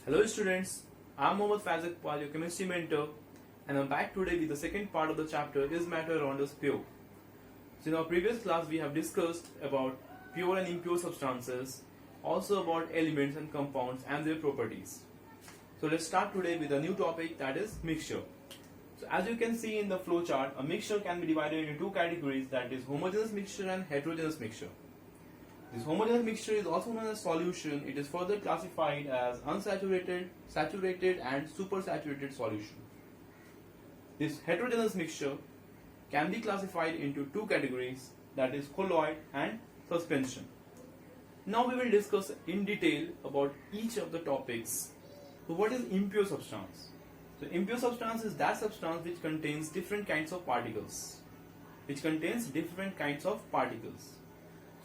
Hello students, I'm Mohammad Fazak Pal, your chemistry mentor, and I'm back today with the second part of the chapter Is Matter Around Us Pure? So in our previous class we have discussed about pure and impure substances, also about elements and compounds and their properties. So let's start today with a new topic, that is mixture. So as you can see in the flow chart, a mixture can be divided into two categories, that is homogeneous mixture and heterogeneous mixture. This homogeneous mixture is also known as solution. It is further classified as unsaturated, saturated and supersaturated solution. This heterogeneous mixture can be classified into two categories, that is colloid and suspension. Now we will discuss in detail about each of the topics. So what is impure substance? So impure substance is that substance which contains different kinds of particles.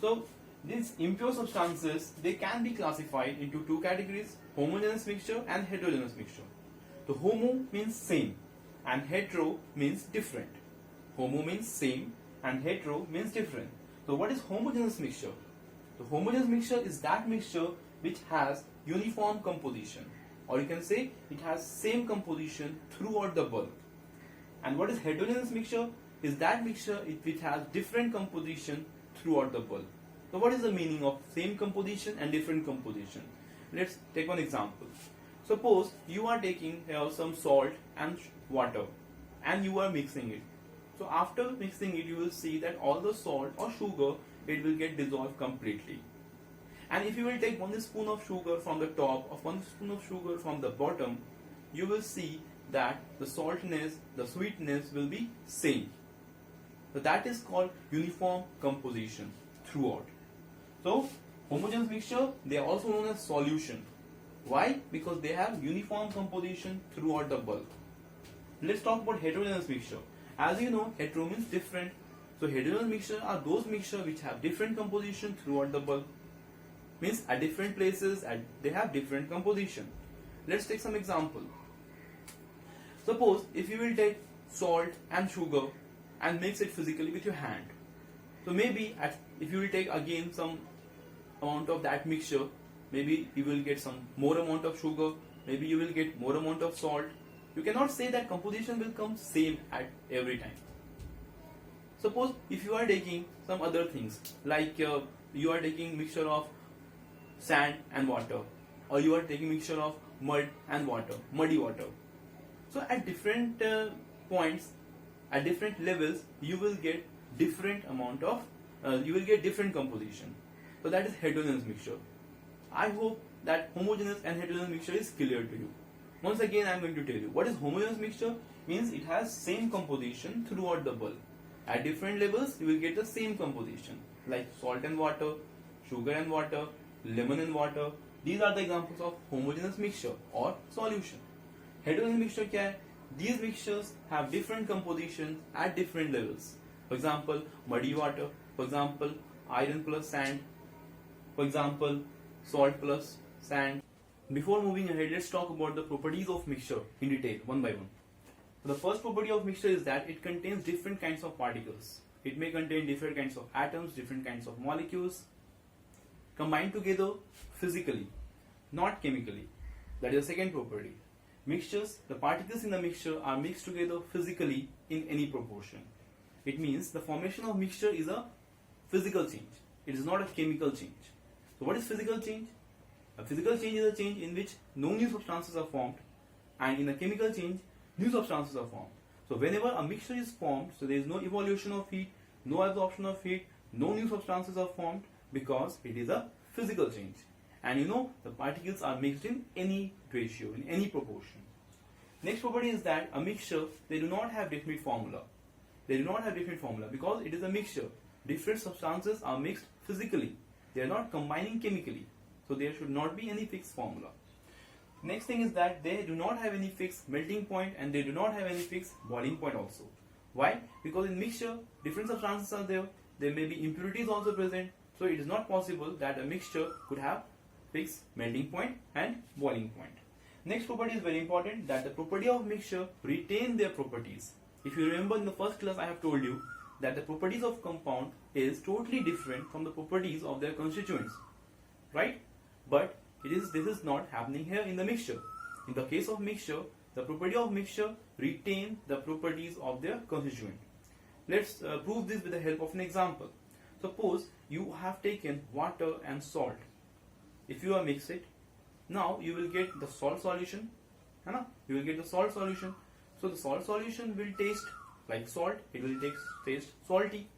So these impure substances, they can be classified into two categories, homogeneous mixture and heterogeneous mixture. So homo means same and hetero means different. Homo means same and hetero means different. So what is homogeneous mixture? The homogeneous mixture is that mixture which has uniform composition, or you can say it has same composition throughout the bulk. And what is heterogeneous mixture? Is that mixture which has different composition throughout the bulk. So what is the meaning of same composition and different composition? Let's take one example. Suppose you are taking some salt and water and you are mixing it. So after mixing it, you will see that all the salt or sugar, it will get dissolved completely. And if you will take 1 spoon of sugar from the top or 1 spoon of sugar from the bottom, you will see that the saltness, the sweetness will be same. So that is called uniform composition throughout. So homogeneous mixture, they are also known as solution. Why? Because they have uniform composition throughout the bulk. Let's talk about heterogeneous mixture. As you know, hetero means different. So heterogeneous mixture are those mixture which have different composition throughout the bulk. Means at different places they have different composition. Let's take some example. Suppose if you will take salt and sugar and mix it physically with your hand. So maybe if you will take again some amount of that mixture, maybe you will get some more amount of sugar, maybe you will get more amount of salt. You cannot say that composition will come same at every time. Suppose if you are taking some other things, like you are taking mixture of sand and water, or you are taking mixture of mud and water, muddy water. So at different points, at different levels, you will get different amount of different composition. So that is heterogeneous mixture. I hope that homogeneous and heterogeneous mixture is clear to you. Once again I am going to tell you what is homogeneous mixture. Means it has same composition throughout the bulk. At different levels you will get the same composition, like salt and water, sugar and water, lemon and water. These are the examples of homogeneous mixture or solution. Heterogeneous mixture क्या है? These mixtures have different compositions at different levels. For example, muddy water, for example, iron plus sand, for example, salt plus sand. Before moving ahead, let's talk about the properties of mixture in detail, one by one. So the first property of mixture is that it contains different kinds of particles. It may contain different kinds of atoms, different kinds of molecules, combined together physically, not chemically. That is the second property. Mixtures, the particles in the mixture are mixed together physically in any proportion. It means the formation of mixture is a physical change. It is not a chemical change. So what is physical change? A physical change is a change in which no new substances are formed, and in a chemical change, new substances are formed. So whenever a mixture is formed, so there is no evolution of heat, no absorption of heat, no new substances are formed, because it is a physical change. And you know, the particles are mixed in any ratio, in any proportion. Next property is that a mixture, they do not have definite formula. They do not have different formula because it is a mixture. Different substances are mixed physically. They are not combining chemically. So there should not be any fixed formula. Next thing is that they do not have any fixed melting point and they do not have any fixed boiling point also. Why? Because in mixture, different substances are there. There may be impurities also present. So it is not possible that a mixture could have fixed melting point and boiling point. Next property is very important, that the property of mixture retain their properties. If you remember in the first class I have told you that the properties of compound is totally different from the properties of their constituents, right? But This is not happening here in the mixture. In the case of mixture, the property of mixture retain the properties of their constituent. Let's prove this with the help of an example. Suppose you have taken water and salt. If you mix it, now you will get the salt solution. You will get the salt solution. So the salt solution will taste like salt. It will taste salty.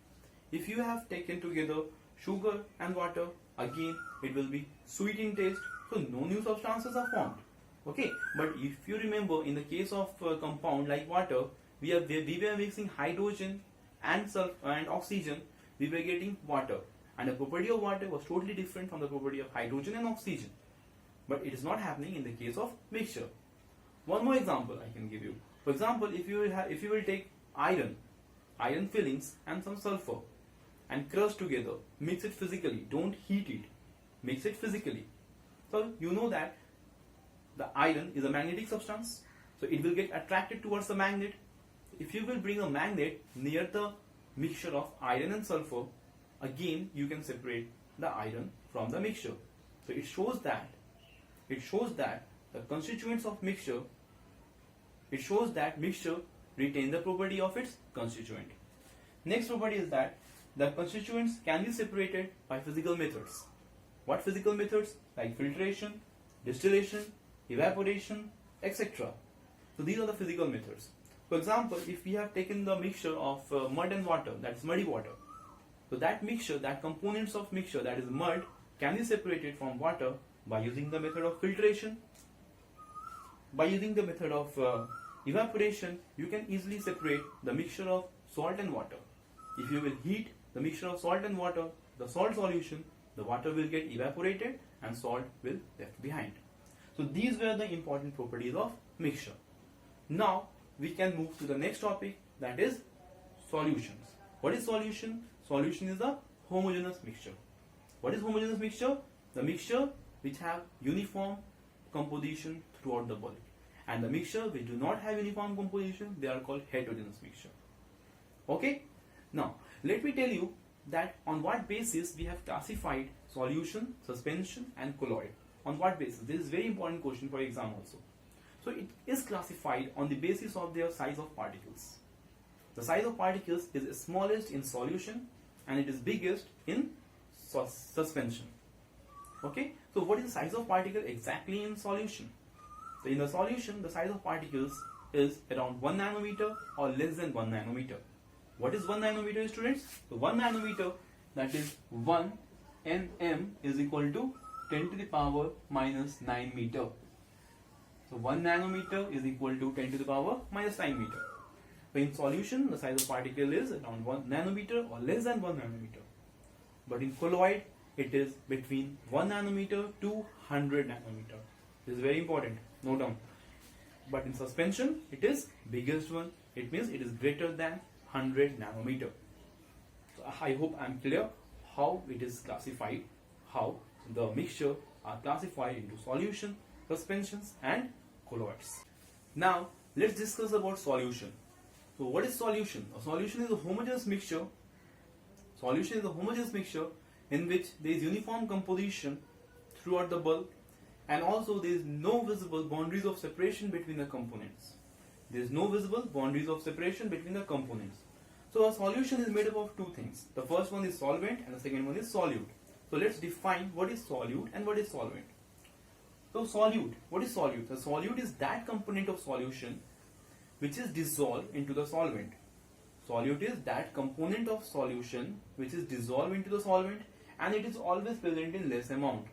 If you have taken together sugar and water, again it will be sweet in taste. So no new substances are formed. Okay, but if you remember, in the case of compound like water, we were mixing hydrogen and oxygen. We were getting water, and the property of water was totally different from the property of hydrogen and oxygen. But it is not happening in the case of mixture. One more example I can give you. For example, if you will take iron fillings and some sulfur and crush together, mix it physically. Don't heat it. Mix it physically. So you know that the iron is a magnetic substance, so it will get attracted towards the magnet. If you will bring a magnet near the mixture of iron and sulfur, again you can separate the iron from the mixture. So it shows that the constituents of mixture, retain the property of its constituent. Next property is that the constituents can be separated by physical methods. What physical methods? Like filtration, distillation, evaporation, etc. So these are the physical methods. For example, if we have taken the mixture of mud and water, that is muddy water. So that mixture, that components of mixture, that is mud, can be separated from water by using the method of filtration. By using the method of evaporation, you can easily separate the mixture of salt and water. If you will heat the mixture of salt and water, the salt solution, the water will get evaporated and salt will left behind. So these were the important properties of mixture. Now we can move to the next topic, that is solutions. What is solution? Solution is a homogeneous mixture. What is homogeneous mixture? The mixture which have uniform composition throughout the bulk. And the mixture which do not have uniform composition, they are called heterogeneous mixture. Okay? Now let me tell you that on what basis we have classified solution, suspension and colloid. On what basis? This is a very important question for exam also. So it is classified on the basis of their size of particles. The size of particles is smallest in solution and it is biggest in suspension. Okay? So what is the size of particle exactly in solution? So in the solution, the size of particles is around 1 nanometer or less than 1 nanometer. What is 1 nanometer, students? So 1 nanometer, that is 1 nm, is equal to 10 to the power minus 9 meter. So 1 nanometer is equal to 10 to the power minus 9 meter. So in solution, the size of particle is around 1 nanometer or less than 1 nanometer. But in colloid, it is between 1 nanometer to 100 nanometer. This is very important, note down. But in suspension, it is biggest one. It means it is greater than 100 nanometer. So I hope I am clear how it is classified, how the mixture are classified into solution, suspensions and colloids. Now let's discuss about solution. So what is solution? A solution is a homogeneous mixture. Solution is a homogeneous mixture in which there is uniform composition throughout the bulk, and also there is no visible boundaries of separation between the components. There is no visible boundaries of separation between the components. So a solution is made up of two things. The first one is solvent and the second one is solute. So let's define what is solute and what is solvent. So solute, what is solute? The solute is that component of solution which is dissolved into the solvent. Solute is that component of solution which is dissolved into the solvent, and it is always present in less amount.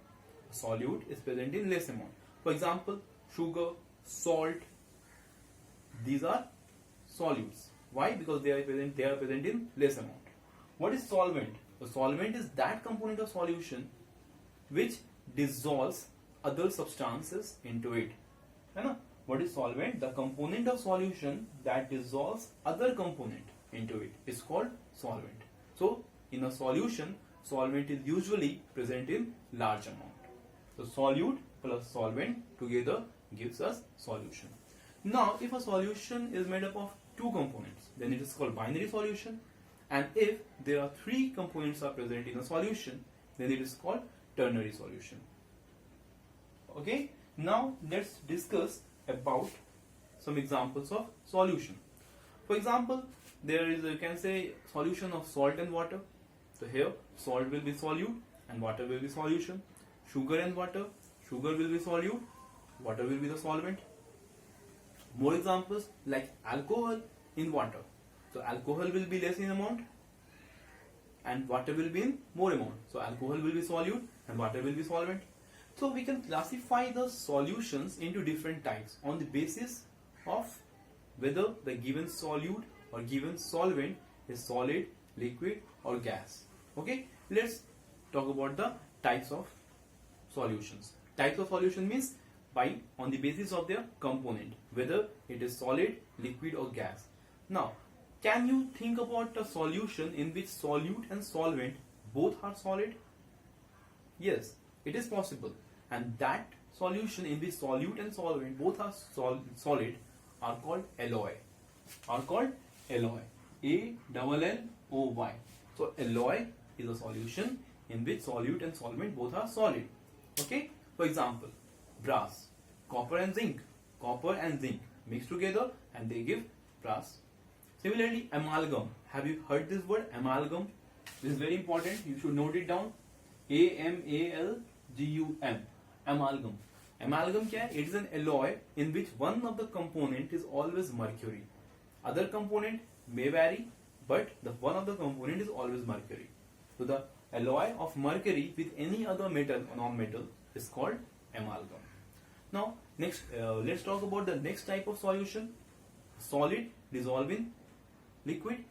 Solute is present in less amount. For example, sugar, salt, these are solutes. Why? Because they are present in less amount. What is solvent? The solvent is that component of solution which dissolves other substances into it. What is solvent? The component of solution that dissolves other component into it is called solvent. So in a solution, solvent is usually present in large amount. So solute plus solvent together gives us solution. Now if a solution is made up of two components, then it is called binary solution, and if there are three components are present in a solution, then it is called ternary solution. Okay, now let's discuss about some examples of solution. For example, there is, you can say, solution of salt and water. So here salt will be solute and water will be solution. Sugar and water, sugar will be solute, water will be the solvent. More examples like alcohol in water. So alcohol will be less in amount and water will be in more amount. So alcohol will be solute and water will be solvent. So we can classify the solutions into different types on the basis of whether the given solute or given solvent is solid, liquid or gas. Okay, let's talk about the types of solutions. Types of solution means on the basis of their component, whether it is solid, liquid or gas. Now, can you think about a solution in which solute and solvent both are solid? Yes, it is possible. And that solution in which solute and solvent both are solid are called alloy. A-L-L-O-Y. So alloy is a solution in which solute and solvent both are solid. Okay? For example, brass, copper and zinc mix together and they give brass. Similarly, amalgam. Have you heard this word amalgam? This is very important. You should note it down. A-M-A-L-G-U-M. Amalgam. Amalgam kya hai? It is an alloy in which one of the component is always mercury. Other component may vary, but the one of the component is always mercury. So the alloy of mercury with any other metal or non-metal is called amalgam. Now next, let's talk about the next type of solution. Solid dissolving liquid.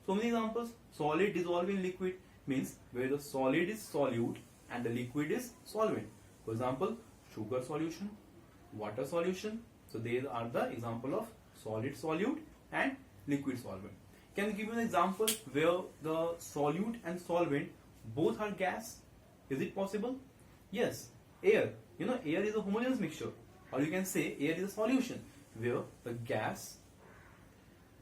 So many examples. Solid dissolving liquid means where the solid is solute and the liquid is solvent. For example, sugar solution, water solution. So these are the example of solid solute and liquid solvent. Can you give me an example where the solute and solvent both are gas? Is it possible? Yes. Air. You know, air is a homogeneous mixture, or you can say air is a solution where the gas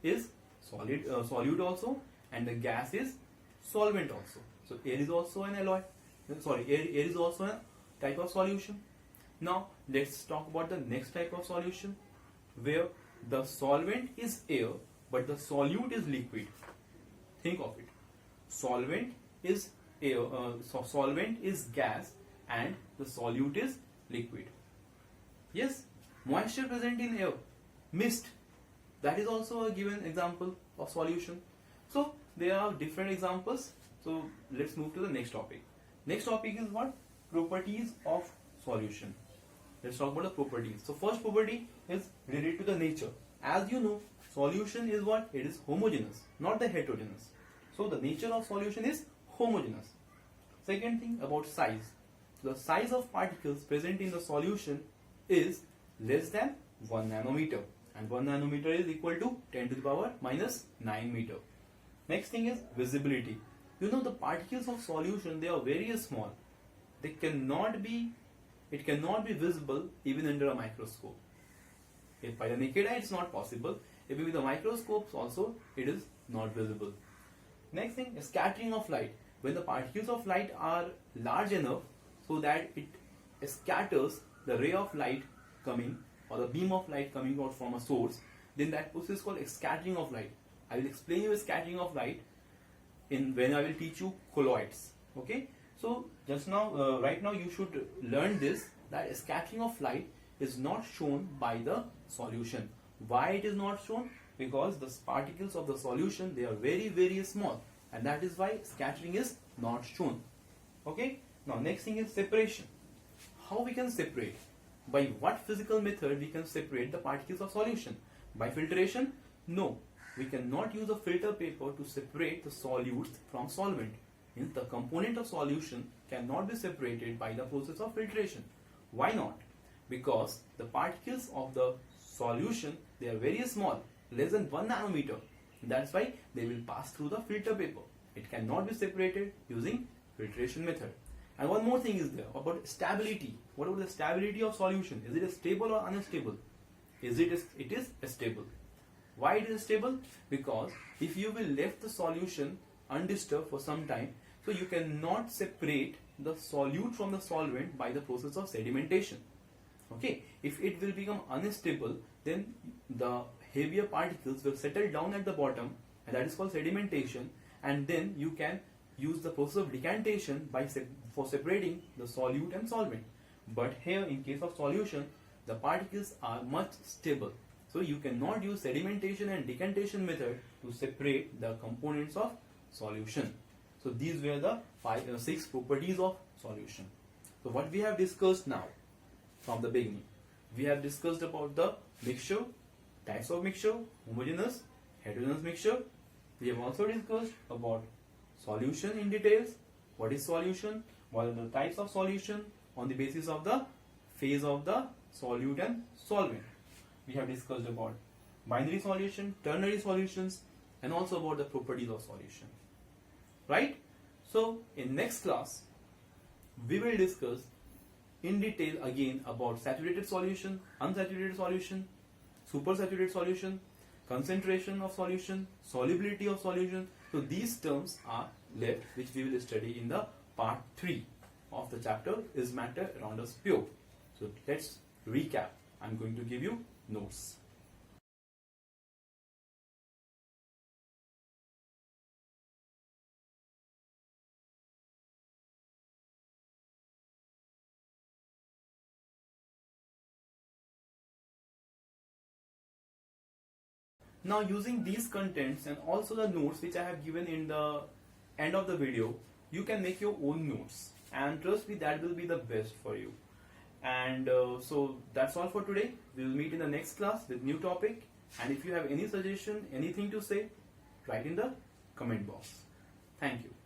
is solid, solute also, and the gas is solvent also. So air is also an alloy. Sorry, air is also a type of solution. Now let's talk about the next type of solution where the solvent is air but the solute is liquid. Think of it. Solvent is air, solvent is gas and the solute is liquid. Yes, moisture present in air, mist, that is also a given example of solution. So there are different examples. So let's move to the next topic. Next topic is what? Properties of solution. Let's talk about the properties. So first property is related to the nature. As you know, solution is what? It is homogeneous, not the heterogeneous. So the nature of solution is homogeneous. Second thing about size. The size of particles present in the solution is less than 1 nanometer, and 1 nanometer is equal to 10 to the power minus 9 meter. Next thing is visibility. You know, the particles of solution, they are very small. It cannot be visible even under a microscope. If by the naked eye it's not possible, even with the microscopes also it is not visible. Next thing is scattering of light. When the particles of light are large enough so that it scatters the ray of light coming or the beam of light coming out from a source, then that process is called a scattering of light. I will explain you a scattering of light when I will teach you colloids. Okay, so just now, right now you should learn this, that scattering of light is not shown by the solution. Why it is not shown? Because the particles of the solution, they are very, very small, and that is why scattering is not shown. Okay, now next thing is separation. How we can separate? By what physical method we can separate the particles of solution? By filtration? No, we cannot use a filter paper to separate the solutes from solvent. Hence the component of solution cannot be separated by the process of filtration. Why not? Because the particles of the solution, they are very small, less than 1 nanometer. That's why they will pass through the filter paper. It cannot be separated using filtration method. And one more thing is there about stability. What about the stability of solution? Is it stable or unstable? It is stable. Why it is stable? Because if you will left the solution undisturbed for some time, so you cannot separate the solute from the solvent by the process of sedimentation. Okay, if it will become unstable, then the heavier particles will settle down at the bottom, and that is called sedimentation, and then you can use the process of decantation for separating the solute and solvent. But here, in case of solution, the particles are much stable, so you cannot use sedimentation and decantation method to separate the components of solution. So these were the 6 properties of solution. So what we have discussed now from the beginning, we have discussed about the mixture, types of mixture, homogeneous, heterogeneous mixture. We have also discussed about solution in details. What is solution? What are the types of solution on the basis of the phase of the solute and solvent. We have discussed about binary solution, ternary solutions, and also about the properties of solution. Right? So in next class, we will discuss in detail again about saturated solution, unsaturated solution, supersaturated solution, concentration of solution, solubility of solution. So these terms are left, which we will study in the part 3 of the chapter Is Matter Around Us Pure. So let's recap. I'm going to give you notes. Now using these contents and also the notes which I have given in the end of the video, you can make your own notes, and trust me, that will be the best for you. And so that's all for today. We will meet in the next class with new topic, and if you have any suggestion, anything to say, write in the comment box. Thank you.